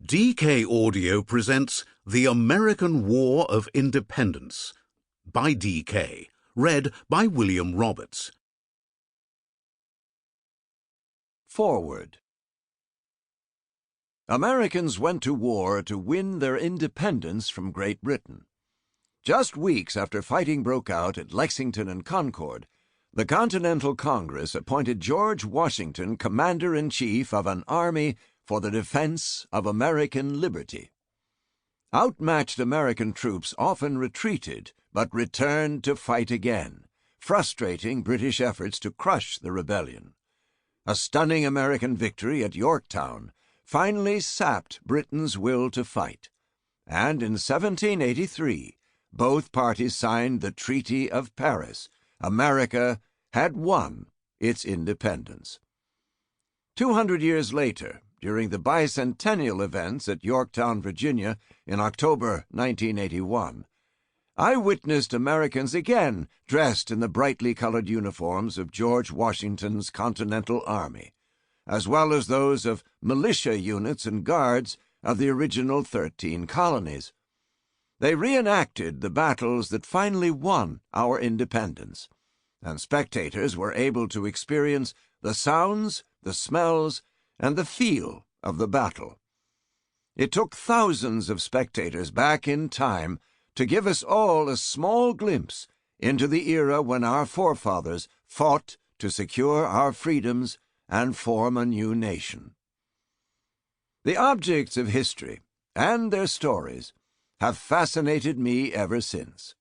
DK Audio presents The American War of Independence by DK, read by William Roberts. Forward. Americans went to war to win their independence from Great Britain. Just weeks after fighting broke out at Lexington and Concord, the Continental Congress appointed George Washington commander-in-chief of an army for the defense of American liberty. Outmatched American troops often retreated, but returned to fight again, frustrating British efforts to crush the rebellion. A stunning American victory at Yorktown finally sapped Britain's will to fight, and in 1783, both parties signed the Treaty of Paris. America had won its independence. 200 years later, during the bicentennial events at Yorktown, Virginia, in October 1981, I witnessed Americans again dressed in the brightly colored uniforms of George Washington's Continental Army, as well as those of militia units and guards of the original 13 colonies. They reenacted the battles that finally won our independence, and spectators were able to experience the sounds, the smells, and the feel of the battle. It took thousands of spectators back in time to give us all a small glimpse into the era when our forefathers fought to secure our freedoms and form a new nation. The objects of history and their stories have fascinated me ever since.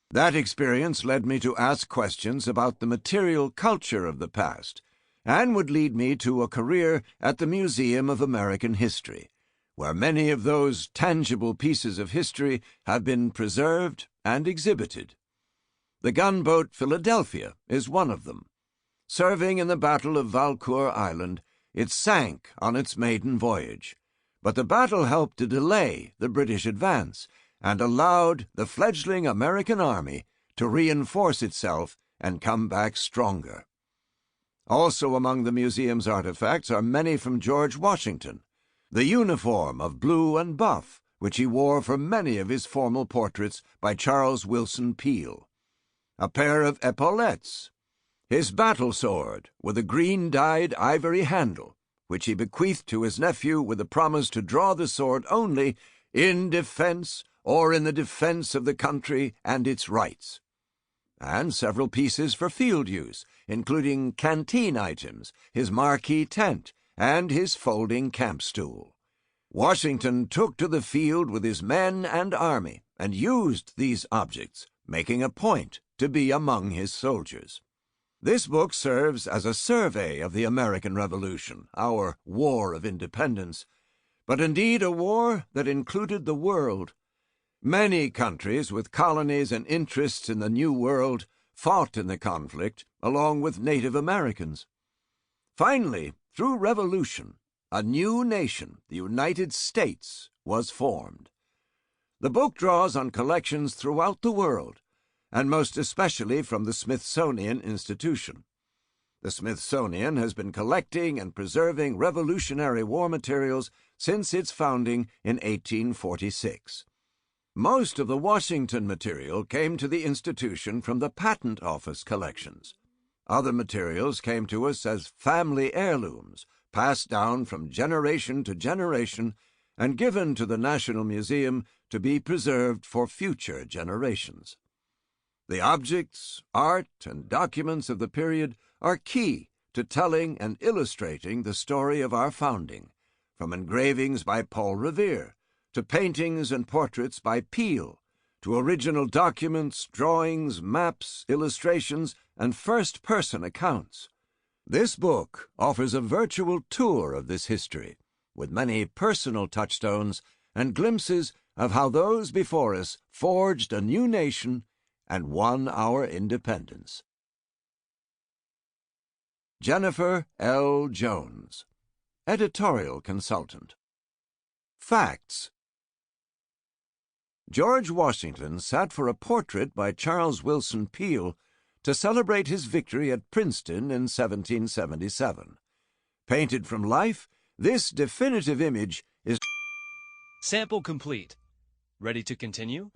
That experience led me to ask questions about the material culture of the past, and would lead me to a career at the Museum of American History, where many of those tangible pieces of history have been preserved and exhibited. The gunboat Philadelphia is one of them. Serving in the Battle of Valcour Island, it sank on its maiden voyage, but the battle helped to delay the British advance and allowed the fledgling American army to reinforce itself and come back stronger. Also among the museum's artifacts are many from George Washington, the uniform of blue and buff, which he wore for many of his formal portraits by Charles Willson Peale, a pair of epaulettes, his battle sword with a green-dyed ivory handle, which he bequeathed to his nephew with a promise to draw the sword only in defense or in the defense of the country and its rights, and several pieces for field use, including canteen items, his marquee tent, and his folding camp stool. Washington took to the field with his men and army and used these objects, making a point to be among his soldiers. This book serves as a survey of the American Revolution, our War of Independence, but indeed a war that included the world. Many countries with colonies and interests in the New World fought in the conflict along with Native Americans. Finally, through revolution, a new nation, the United States, was formed. The book draws on collections throughout the world, and most especially from the Smithsonian Institution. The Smithsonian has been collecting and preserving Revolutionary War materials since its founding in 1846. Most of the Washington material came to the institution from the Patent Office collections. Other materials came to us as family heirlooms, passed down from generation to generation and given to the National Museum to be preserved for future generations. The objects, art, and documents of the period are key to telling and illustrating the story of our founding, from engravings by Paul Revere, to paintings and portraits by Peale, to original documents, drawings, maps, illustrations, and first-person accounts. This book offers a virtual tour of this history, with many personal touchstones and glimpses of how those before us forged a new nation and won our independence. Jennifer L. Jones, Editorial Consultant. Facts. George Washington sat for a portrait by Charles Willson Peale to celebrate his victory at Princeton in 1777. Painted from life, this definitive image is Sample complete. Ready to continue?